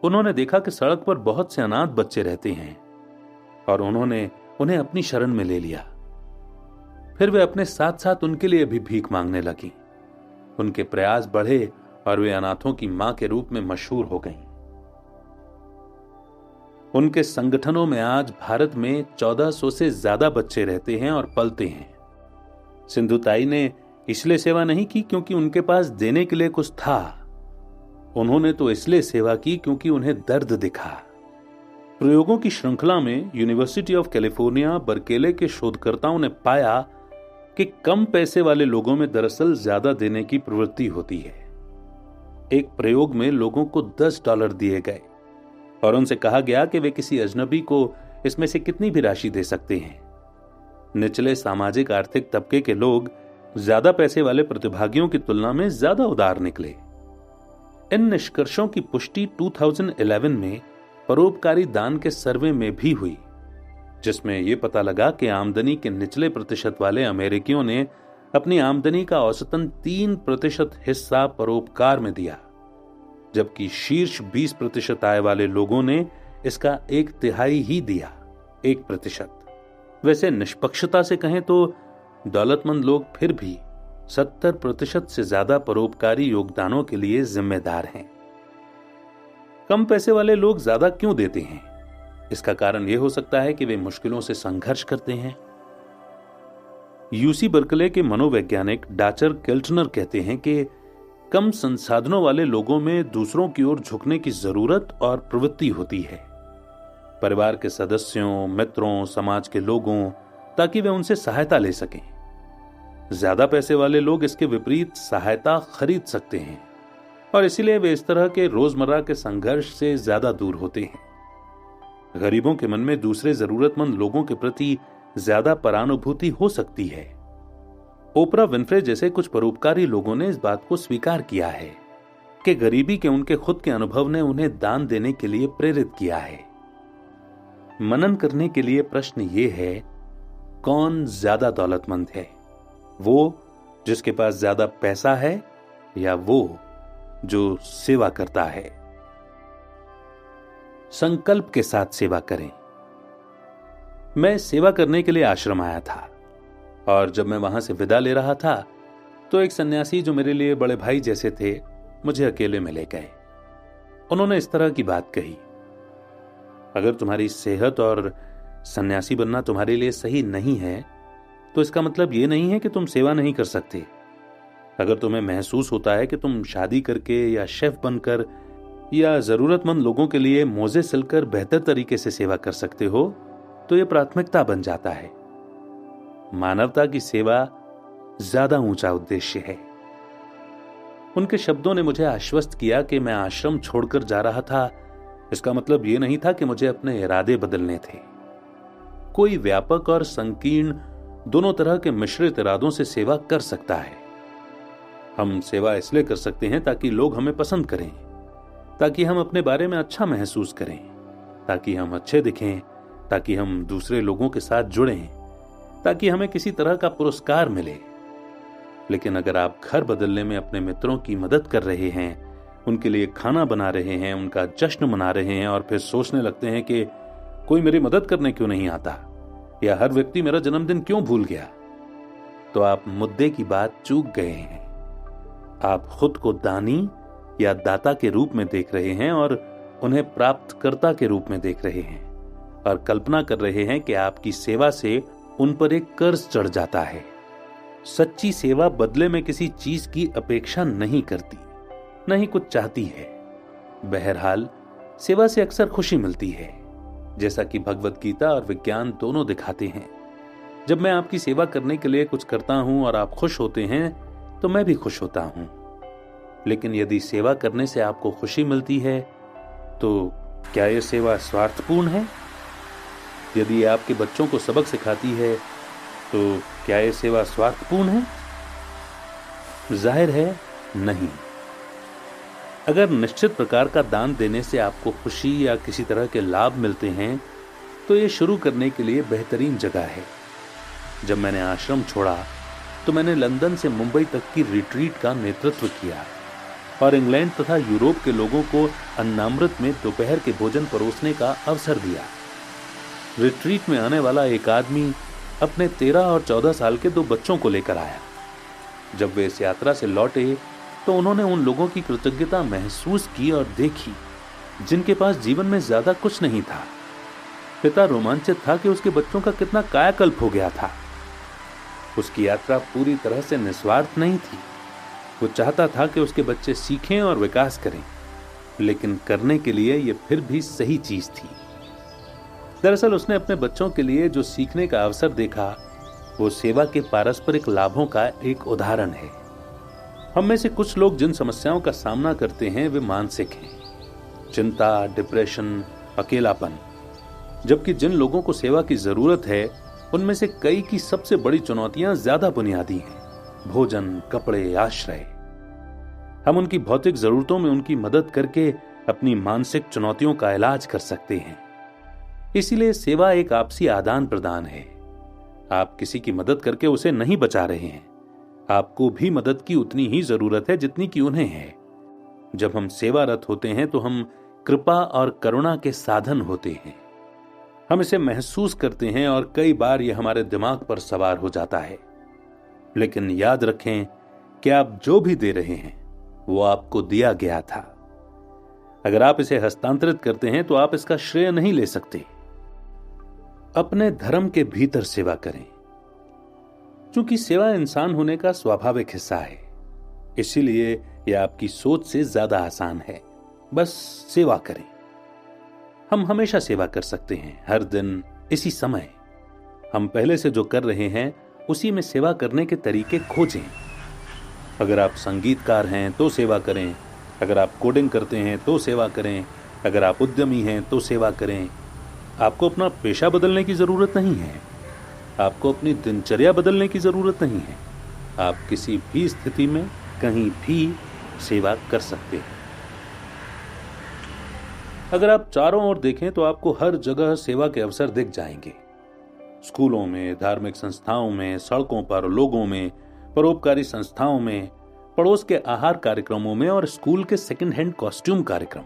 उन्होंने देखा कि सड़क पर बहुत से अनाथ बच्चे रहते हैं और उन्होंने उन्हें अपनी शरण में ले लिया। फिर वे अपने साथ साथ उनके लिए भी भीख मांगने लगी। उनके प्रयास बढ़े और वे अनाथों की मां के रूप में मशहूर हो गईं। उनके संगठनों में आज भारत में 1400 से ज्यादा बच्चे रहते हैं और पलते हैं। सिंधुताई ने इसलिए सेवा नहीं की क्योंकि उनके पास देने के लिए कुछ था। उन्होंने तो इसलिए सेवा की क्योंकि उन्हें दर्द दिखा। प्रयोगों की श्रृंखला में यूनिवर्सिटी ऑफ कैलिफोर्निया बर्केले के शोधकर्ताओं ने पाया कि कम पैसे वाले लोगों में दरअसल ज्यादा देने की प्रवृत्ति होती है। एक प्रयोग में लोगों को $10 दिए गए और उनसे कहा गया कि वे किसी अजनबी को इसमें से कितनी भी राशि दे सकते हैं। निचले सामाजिक आर्थिक तबके के लोग ज्यादा पैसे वाले प्रतिभागियों की तुलना में ज्यादा उदार निकले। इन निष्कर्षों की पुष्टि 2011 में परोपकारी दान के सर्वे में भी हुई, जिसमें यह पता लगा कि आमदनी के निचले प्रतिशत वाले अमेरिकियों ने अपनी आमदनी का औसतन 3% हिस्सा परोपकार में दिया, जबकि शीर्ष 20% आय वाले लोगों ने इसका 1/3 ही दिया, 1%। वैसे निष्पक्षता से कहें तो दौलतमंद लोग फिर भी 70% से ज्यादा परोपकारी योगदानों के लिए जिम्मेदार हैं। कम पैसे वाले लोग ज्यादा क्यों देते हैं? इसका कारण यह हो सकता है कि वे मुश्किलों से संघर्ष करते हैं। यूसी बर्कले के मनोवैज्ञानिक डाचर केल्टनर कहते हैं कि कम संसाधनों वाले लोगों में दूसरों की ओर झुकने की जरूरत और प्रवृत्ति होती है। परिवार के सदस्यों, मित्रों, समाज के लोगों, ताकि वे उनसे सहायता ले सकें। ज्यादा पैसे वाले लोग इसके विपरीत सहायता खरीद सकते हैं और इसीलिए वे इस तरह के रोजमर्रा के संघर्ष से ज्यादा दूर होते हैं। गरीबों के मन में दूसरे जरूरतमंद लोगों के प्रति ज्यादा परानुभूति हो सकती है। ओपरा विन्फ्रे जैसे कुछ परोपकारी लोगों ने इस बात को स्वीकार किया है कि गरीबी के उनके खुद के अनुभव ने उन्हें दान देने के लिए प्रेरित किया है। मनन करने के लिए प्रश्न ये है, कौन ज्यादा दौलतमंद है, वो जिसके पास ज्यादा पैसा है या वो जो सेवा करता है। संकल्प के साथ सेवा करें। मैं सेवा करने के लिए आश्रम आया था और जब मैं वहां से विदा ले रहा था तो एक सन्यासी जो मेरे लिए बड़े भाई जैसे थे मुझे अकेले में ले गए। उन्होंने इस तरह की बात कही, अगर तुम्हारी सेहत और सन्यासी बनना तुम्हारे लिए सही नहीं है तो इसका मतलब यह नहीं है कि तुम सेवा नहीं कर सकते। अगर तुम्हें महसूस होता है कि तुम शादी करके या शेफ बनकर या जरूरतमंद लोगों के लिए मोजे सिलकर बेहतर तरीके से सेवा कर सकते हो तो यह प्राथमिकता बन जाता है। मानवता की सेवा ज्यादा ऊंचा उद्देश्य है। उनके शब्दों ने मुझे आश्वस्त किया कि मैं आश्रम छोड़कर जा रहा था, इसका मतलब यह नहीं था कि मुझे अपने इरादे बदलने थे। कोई व्यापक और संकीर्ण दोनों तरह के मिश्रित इरादों से सेवा कर सकता है। हम सेवा इसलिए कर सकते हैं ताकि लोग हमें पसंद करें, ताकि हम अपने बारे में अच्छा महसूस करें, ताकि हम अच्छे दिखें, ताकि हम दूसरे लोगों के साथ जुड़ें, ताकि हमें किसी तरह का पुरस्कार मिले। लेकिन अगर आप घर बदलने में अपने मित्रों की मदद कर रहे हैं, उनके लिए खाना बना रहे हैं, उनका जश्न मना रहे हैं और फिर सोचने लगते हैं कि कोई मेरी मदद करने क्यों नहीं आता या हर व्यक्ति मेरा जन्मदिन क्यों भूल गया, तो आप मुद्दे की बात चूक गए हैं। आप खुद को दानी या दाता के रूप में देख रहे हैं और उन्हें प्राप्तकर्ता के रूप में देख रहे हैं और कल्पना कर रहे हैं कि आपकी सेवा से उन पर एक कर्ज चढ़ जाता है। सच्ची सेवा बदले में किसी चीज की अपेक्षा नहीं करती, नहीं कुछ चाहती है। बहरहाल सेवा से अक्सर खुशी मिलती है, जैसा कि भगवत गीता और विज्ञान दोनों दिखाते हैं। जब मैं आपकी सेवा करने के लिए कुछ करता हूं और आप खुश होते हैं तो मैं भी खुश होता हूं। लेकिन यदि सेवा करने से आपको खुशी मिलती है तो क्या यह सेवा स्वार्थपूर्ण है? यदि आपके बच्चों को सबक सिखाती है तो क्या यह सेवा स्वार्थपूर्ण है? जाहिर है नहीं। अगर निश्चित प्रकार का दान देने से आपको खुशी या किसी तरह के लाभ मिलते हैं तो यह शुरू करने के लिए बेहतरीन जगह है। जब मैंने आश्रम छोड़ा तो मैंने लंदन से मुंबई तक की रिट्रीट का नेतृत्व किया और इंग्लैंड तथा यूरोप के लोगों को अन्नामृत में दोपहर के भोजन परोसने का अवसर दिया। रिट्रीट में आने वाला एक आदमी अपने 13 और 14 साल के 2 बच्चों को लेकर आया। जब वे इस यात्रा से लौटे तो उन्होंने उन लोगों की कृतज्ञता महसूस की और देखी जिनके पास जीवन में ज्यादा कुछ नहीं था। पिता रोमांचित था कि उसके बच्चों का कितना कायाकल्प हो गया था। उसकी यात्रा पूरी तरह से निस्वार्थ नहीं थी। वो चाहता था कि उसके बच्चे सीखें और विकास करें, लेकिन करने के लिए यह फिर भी सही चीज थी। दरअसल उसने अपने बच्चों के लिए जो सीखने का अवसर देखा वो सेवा के पारस्परिक लाभों का एक उदाहरण है। हम में से कुछ लोग जिन समस्याओं का सामना करते हैं वे मानसिक हैं, चिंता, डिप्रेशन, अकेलापन। जबकि जिन लोगों को सेवा की जरूरत है उनमें से कई की सबसे बड़ी चुनौतियां ज्यादा बुनियादी हैं, भोजन, कपड़े, आश्रय। हम उनकी भौतिक जरूरतों में उनकी मदद करके अपनी मानसिक चुनौतियों का इलाज कर सकते हैं। इसीलिए सेवा एक आपसी आदान प्रदान है। आप किसी की मदद करके उसे नहीं बचा रहे हैं, आपको भी मदद की उतनी ही जरूरत है जितनी कि उन्हें है। जब हम सेवारत होते हैं तो हम कृपा और करुणा के साधन होते हैं। हम इसे महसूस करते हैं और कई बार यह हमारे दिमाग पर सवार हो जाता है। लेकिन याद रखें कि आप जो भी दे रहे हैं वो आपको दिया गया था। अगर आप इसे हस्तांतरित करते हैं तो आप इसका श्रेय नहीं ले सकते। अपने धर्म के भीतर सेवा करें। क्योंकि सेवा इंसान होने का स्वाभाविक हिस्सा है, इसीलिए यह आपकी सोच से ज्यादा आसान है। बस सेवा करें। हम हमेशा सेवा कर सकते हैं, हर दिन इसी समय। हम पहले से जो कर रहे हैं उसी में सेवा करने के तरीके खोजें। अगर आप संगीतकार हैं तो सेवा करें, अगर आप कोडिंग करते हैं तो सेवा करें, अगर आप उद्यमी हैं तो सेवा करें। आपको अपना पेशा बदलने की जरूरत नहीं है, आपको अपनी दिनचर्या बदलने की जरूरत नहीं है। आप किसी भी स्थिति में कहीं भी सेवा कर सकते हैं। अगर आप चारों ओर देखें तो आपको हर जगह सेवा के अवसर दिख जाएंगे। स्कूलों में, धार्मिक संस्थाओं में, सड़कों पर, लोगों में, परोपकारी संस्थाओं में, पड़ोस के आहार कार्यक्रमों में और स्कूल के सेकंड हैंड कॉस्ट्यूम कार्यक्रम।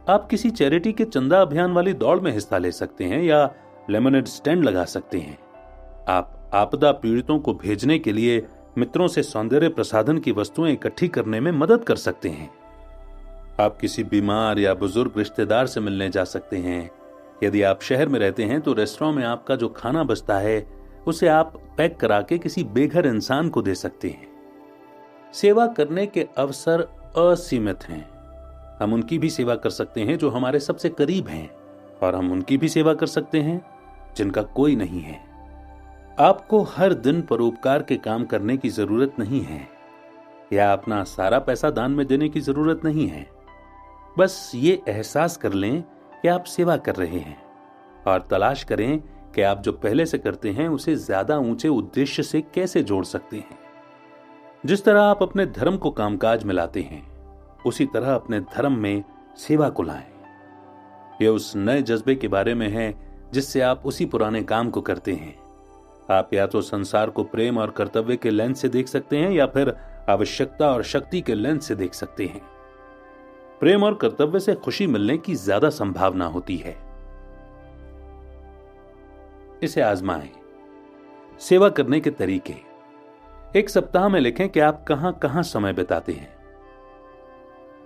आप किसी चैरिटी के चंदा अभियान वाली दौड़ में हिस्सा ले सकते हैं या लेमनेड स्टैंड लगा सकते हैं। आप आपदा पीड़ितों को भेजने के लिए मित्रों से सौंदर्य प्रसाधन की वस्तुएं इकट्ठी करने में मदद कर सकते हैं। आप किसी बीमार या बुजुर्ग रिश्तेदार से मिलने जा सकते हैं। यदि आप शहर में रहते हैं तो रेस्टोरेंट में आपका जो खाना बचता है उसे आप पैक करा के किसी बेघर इंसान को दे सकते हैं। सेवा करने के अवसर असीमित हैं। हम उनकी भी सेवा कर सकते हैं जो हमारे सबसे करीब हैं, और हम उनकी भी सेवा कर सकते हैं जिनका कोई नहीं है। आपको हर दिन परोपकार के काम करने की जरूरत नहीं है या अपना सारा पैसा दान में देने की जरूरत नहीं है। बस ये एहसास कर लें कि आप सेवा कर रहे हैं और तलाश करें कि आप जो पहले से करते हैं उसे ज्यादा ऊंचे उद्देश्य से कैसे जोड़ सकते हैं। जिस तरह आप अपने धर्म को कामकाज में लाते हैं, उसी तरह अपने धर्म में सेवा को लाएं। यह उस नए जज्बे के बारे में है जिससे आप उसी पुराने काम को करते हैं। आप या तो संसार को प्रेम और कर्तव्य के लेंस से देख सकते हैं या फिर आवश्यकता और शक्ति के लेंस से देख सकते हैं। प्रेम और कर्तव्य से खुशी मिलने की ज्यादा संभावना होती है। इसे आजमाएं। सेवा करने के तरीके। एक सप्ताह में लिखें कि आप कहां कहां समय बिताते हैं।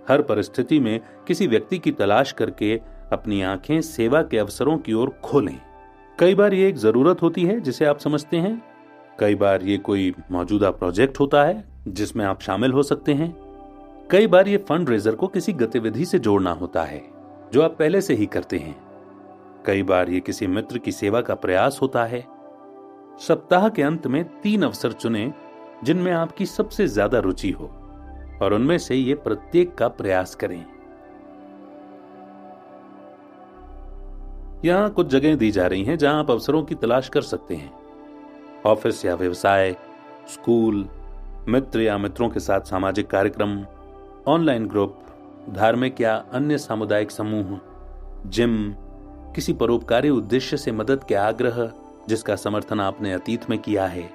हर परिस्थिति में किसी व्यक्ति की तलाश करके अपनी आंखें सेवा के अवसरों की ओर खोलें। कई बार ये एक जरूरत होती है जिसे आप समझते हैं, कई बार ये कोई मौजूदा प्रोजेक्ट होता है जिसमें आप शामिल हो सकते हैं, कई बार ये फंड रेजर को किसी गतिविधि से जोड़ना होता है जो आप पहले से ही करते हैं, कई बार ये किसी मित्र की सेवा का प्रयास होता है। सप्ताह के अंत में 3 अवसर चुनें जिनमें आपकी सबसे ज्यादा रुचि हो और उनमें से ये प्रत्येक का प्रयास करें। यहां कुछ जगहें दी जा रही हैं जहां आप अवसरों की तलाश कर सकते हैं। ऑफिस या व्यवसाय, स्कूल, मित्र या मित्रों के साथ सामाजिक कार्यक्रम, ऑनलाइन ग्रुप, धार्मिक या अन्य सामुदायिक समूह, जिम, किसी परोपकारी उद्देश्य से मदद के आग्रह जिसका समर्थन आपने अतीत में किया है।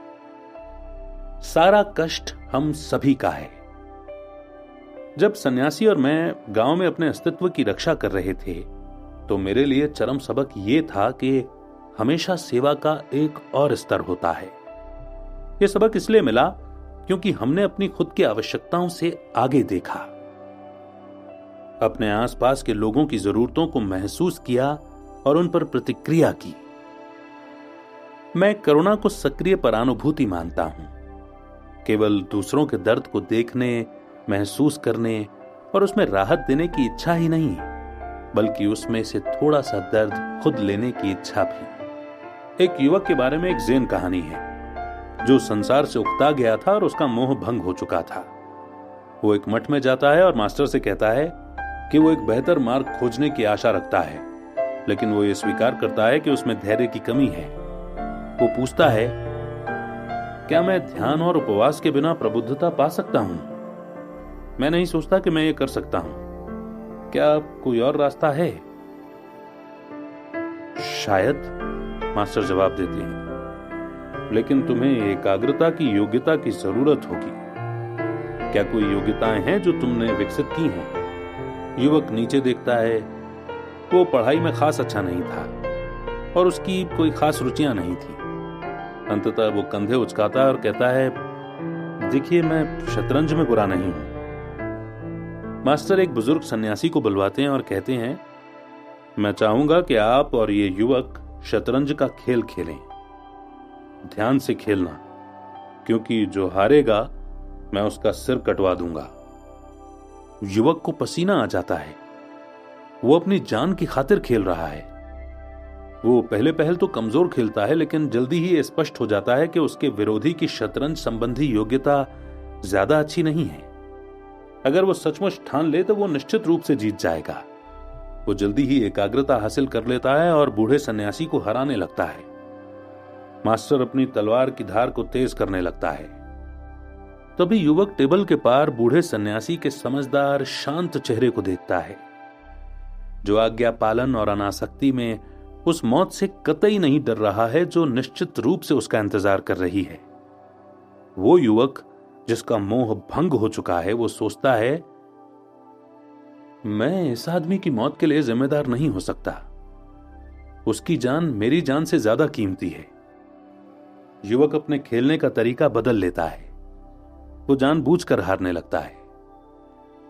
सारा कष्ट हम सभी का है। जब सन्यासी और मैं गांव में अपने अस्तित्व की रक्षा कर रहे थे तो मेरे लिए चरम सबक ये था कि हमेशा सेवा का एक और स्तर होता है। यह सबक इसलिए मिला क्योंकि हमने अपनी खुद की आवश्यकताओं से आगे देखा, अपने आसपास के लोगों की जरूरतों को महसूस किया और उन पर प्रतिक्रिया की। मैं करुणा को सक्रिय परानुभूति मानता हूं। केवल दूसरों के दर्द को देखने, महसूस करने और उसमें राहत देने की इच्छा ही नहीं, बल्कि उसमें से थोड़ा सा दर्द खुद लेने की इच्छा भी। एक युवक के बारे में एक ज़ेन कहानी है जो संसार से उकता गया था और उसका मोह भंग हो चुका था। वो एक मठ में जाता है और मास्टर से कहता है कि वो एक बेहतर मार्ग खोजने की आशा रखता है, लेकिन वो ये स्वीकार करता है कि उसमें धैर्य की कमी है। वो पूछता है, क्या मैं ध्यान और उपवास के बिना प्रबुद्धता पा सकता हूं? मैं नहीं सोचता कि मैं ये कर सकता हूं। क्या कोई और रास्ता है? शायद, मास्टर जवाब देते हैं, लेकिन तुम्हें एकाग्रता की योग्यता की जरूरत होगी। क्या कोई योग्यताएं हैं जो तुमने विकसित की हैं? युवक नीचे देखता है। वो पढ़ाई में खास अच्छा नहीं था और उसकी कोई खास रुचियां नहीं थी। अंततः वो कंधे उचकाता है और कहता है, देखिए, मैं शतरंज में बुरा नहीं हूं। मास्टर एक बुजुर्ग सन्यासी को बुलवाते हैं और कहते हैं, मैं चाहूंगा कि आप और ये युवक शतरंज का खेल खेलें। ध्यान से खेलना, क्योंकि जो हारेगा मैं उसका सिर कटवा दूंगा। युवक को पसीना आ जाता है। वो अपनी जान की खातिर खेल रहा है। वो पहले पहल तो कमजोर खेलता है, लेकिन जल्दी ही स्पष्ट हो जाता है कि उसके विरोधी की शतरंज संबंधी योग्यता ज्यादा अच्छी नहीं है। अगर वो सचमुच ठान ले तो वो निश्चित रूप से जीत जाएगा। वो जल्दी ही एकाग्रता हासिल कर लेता है और बूढ़े सन्यासी को हराने लगता है। मास्टर अपनी तलवार की धार को तेज करने लगता है। तभी युवक टेबल के पार बूढ़े सन्यासी के समझदार शांत चेहरे को देखता है, जो आज्ञा पालन और अनासक्ति में उस मौत से कतई नहीं डर रहा है जो निश्चित रूप से उसका इंतजार कर रही है। वो युवक जिसका मोह भंग हो चुका है, वो सोचता है, मैं इस आदमी की मौत के लिए जिम्मेदार नहीं हो सकता। उसकी जान मेरी जान से ज्यादा कीमती है। युवक अपने खेलने का तरीका बदल लेता है। वो जानबूझकर हारने लगता है।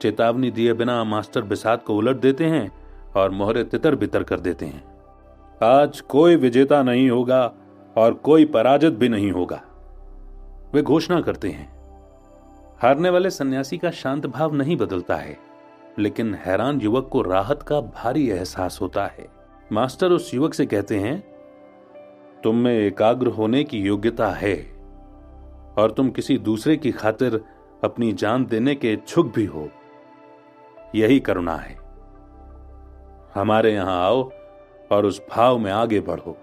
चेतावनी दिए बिना मास्टर बिसात को उलट देते हैं और मोहरे तितर बितर कर देते हैं। आज कोई विजेता नहीं होगा और कोई पराजित भी नहीं होगा, वे घोषणा करते हैं। हारने वाले सन्यासी का शांत भाव नहीं बदलता है, लेकिन हैरान युवक को राहत का भारी एहसास होता है। मास्टर उस युवक से कहते हैं, तुम में एकाग्र होने की योग्यता है और तुम किसी दूसरे की खातिर अपनी जान देने के इच्छुक भी हो। यही करुणा है। हमारे यहां आओ और उस भाव में आगे बढ़ो।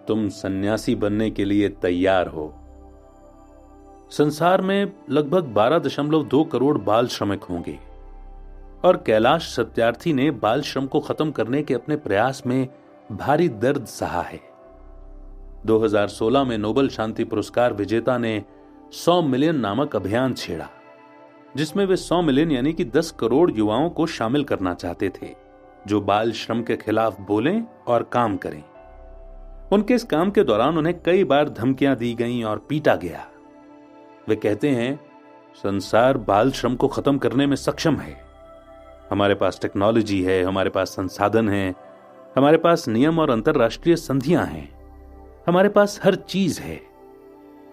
तुम सन्यासी बनने के लिए तैयार हो। संसार में लगभग 12.2 करोड़ बाल श्रमिक होंगे और कैलाश सत्यार्थी ने बाल श्रम को खत्म करने के अपने प्रयास में भारी दर्द सहा है। 2016 में नोबेल शांति पुरस्कार विजेता ने 100 मिलियन नामक अभियान छेड़ा, जिसमें वे 100 मिलियन यानी कि 10 करोड़ युवाओं को शामिल करना चाहते थे, जो बाल श्रम के खिलाफ बोलें और काम करें। उनके इस काम के दौरान उन्हें कई बार धमकियां दी गईं और पीटा गया। वे कहते हैं, संसार बाल श्रम को खत्म करने में सक्षम है। हमारे पास टेक्नोलॉजी है, हमारे पास संसाधन है, हमारे पास नियम और अंतरराष्ट्रीय संधियां हैं, हमारे पास हर चीज है।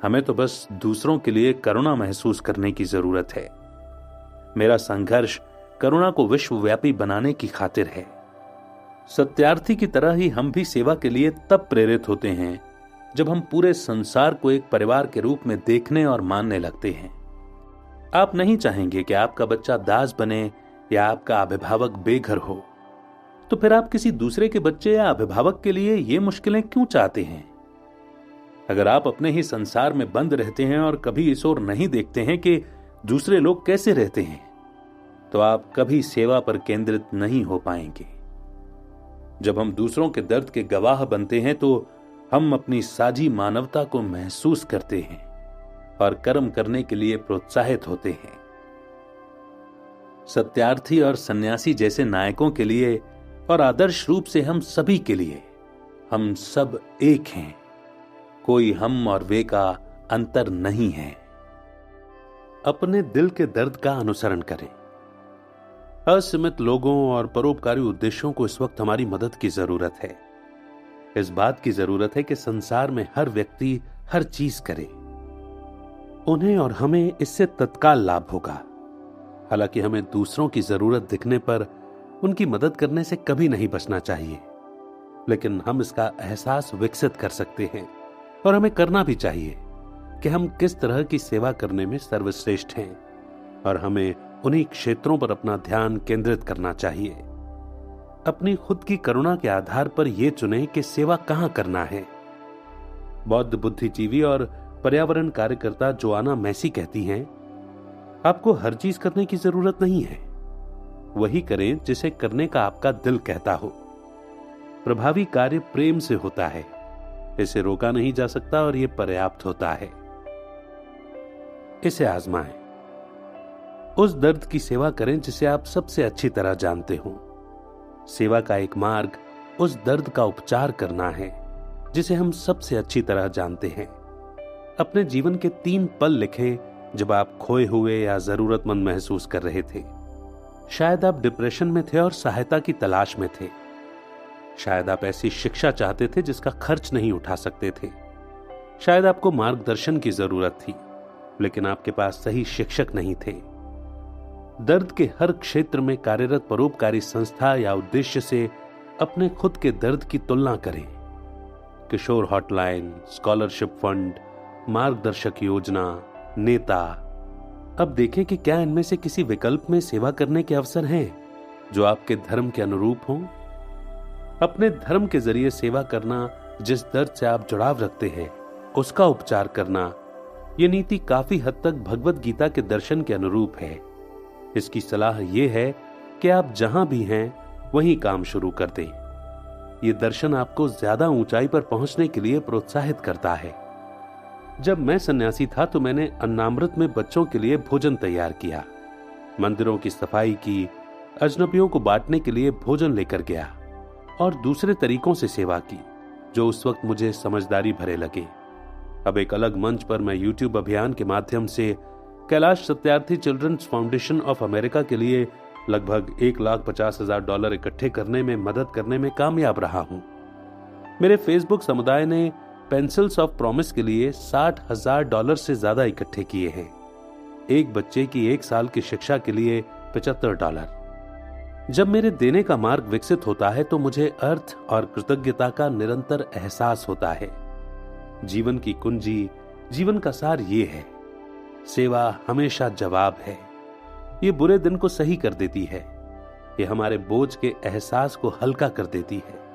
हमें तो बस दूसरों के लिए करुणा महसूस करने की जरूरत है। मेरा संघर्ष करुणा को विश्वव्यापी बनाने की खातिर है। सत्यार्थी की तरह ही हम भी सेवा के लिए तब प्रेरित होते हैं जब हम पूरे संसार को एक परिवार के रूप में देखने और मानने लगते हैं। आप नहीं चाहेंगे कि आपका बच्चा दास बने या आपका अभिभावक बेघर हो, तो फिर आप किसी दूसरे के बच्चे या अभिभावक के लिए ये मुश्किलें क्यों चाहते हैं? अगर आप अपने ही संसार में बंद रहते हैं और कभी इस ओर नहीं देखते हैं कि दूसरे लोग कैसे रहते हैं, तो आप कभी सेवा पर केंद्रित नहीं हो पाएंगे। जब हम दूसरों के दर्द के गवाह बनते हैं तो हम अपनी साझी मानवता को महसूस करते हैं और कर्म करने के लिए प्रोत्साहित होते हैं। सत्यार्थी और सन्यासी जैसे नायकों के लिए और आदर्श रूप से हम सभी के लिए, हम सब एक हैं। कोई हम और वे का अंतर नहीं है। अपने दिल के दर्द का अनुसरण करें। असीमित लोगों और परोपकारी उद्देश्यों को इस वक्त हमारी मदद की जरूरत है। इस बात की जरूरत है कि संसार में हर व्यक्ति हर चीज करे। उन्हें और हमें इससे तत्काल लाभ होगा। हालांकि हमें दूसरों की जरूरत दिखने पर उनकी मदद करने से कभी नहीं बचना चाहिए, लेकिन हम इसका एहसास विकसित कर सकते हैं और हमें करना भी चाहिए कि हम किस तरह की सेवा करने में सर्वश्रेष्ठ हैं और हमें उन्हीं क्षेत्रों पर अपना ध्यान केंद्रित करना चाहिए। अपनी खुद की करुणा के आधार पर यह चुनें कि सेवा कहां करना है। बौद्ध बुद्धिजीवी और पर्यावरण कार्यकर्ता जोआना मैसी कहती हैं, आपको हर चीज करने की जरूरत नहीं है। वही करें जिसे करने का आपका दिल कहता हो। प्रभावी कार्य प्रेम से होता है, इसे रोका नहीं जा सकता और यह पर्याप्त होता है। इसे आजमाएं। उस दर्द की सेवा करें जिसे आप सबसे अच्छी तरह जानते हो। सेवा का एक मार्ग उस दर्द का उपचार करना है जिसे हम सबसे अच्छी तरह जानते हैं। अपने जीवन के 3 पल लिखें जब आप खोए हुए या जरूरतमंद महसूस कर रहे थे। शायद आप डिप्रेशन में थे और सहायता की तलाश में थे। शायद आप ऐसी शिक्षा चाहते थे जिसका खर्च नहीं उठा सकते थे। शायद आपको मार्गदर्शन की जरूरत थी, लेकिन आपके पास सही शिक्षक नहीं थे। दर्द के हर क्षेत्र में कार्यरत परोपकारी संस्था या उद्देश्य से अपने खुद के दर्द की तुलना करें। किशोर हॉटलाइन, स्कॉलरशिप फंड, मार्गदर्शक योजना, नेता। अब देखें कि क्या इनमें से किसी विकल्प में सेवा करने के अवसर हैं जो आपके धर्म के अनुरूप हों। अपने धर्म के जरिए सेवा करना, जिस दर्द से आप जुड़ाव रखते हैं उसका उपचार करना, यह नीति काफी हद तक भगवत गीता के दर्शन के अनुरूप है। इसकी सलाह यह है कि आप जहां भी हैं वहीं काम शुरू कर दें। यह दर्शन आपको ज्यादा ऊंचाई पर पहुंचने के लिए प्रोत्साहित करता है। जब मैं सन्यासी था तो मैंने अन्नामृत में बच्चों के लिए भोजन तैयार किया, मंदिरों की सफाई की, अजनबियों को बांटने के लिए भोजन लेकर गया और दूसरे तरीकों से सेवा की जो उस वक्त मुझे समझदारी भरे लगे। अब एक अलग मंच पर मैं YouTube अभियान के माध्यम से Kailash Satyarthi children's foundation of America के लिए लगभग $1,50,000 इकट्ठे करने में मदद करने में कामयाब रहा हूं। मेरे फेसबुक समुदाय ने पेंसिल्स ऑफ प्रॉमिस के लिए $60,000 से ज्यादा इकट्ठे किए हैं। एक बच्चे की 1 साल की शिक्षा के लिए $75। जब मेरे देने का मार्ग विकसित होता है तो मुझे अर्थ और कृतज्ञता का निरंतर एहसास होता है। जीवन की कुंजी, जीवन का सार ये है, सेवा हमेशा जवाब है। ये बुरे दिन को सही कर देती है, ये हमारे बोझ के एहसास को हल्का कर देती है।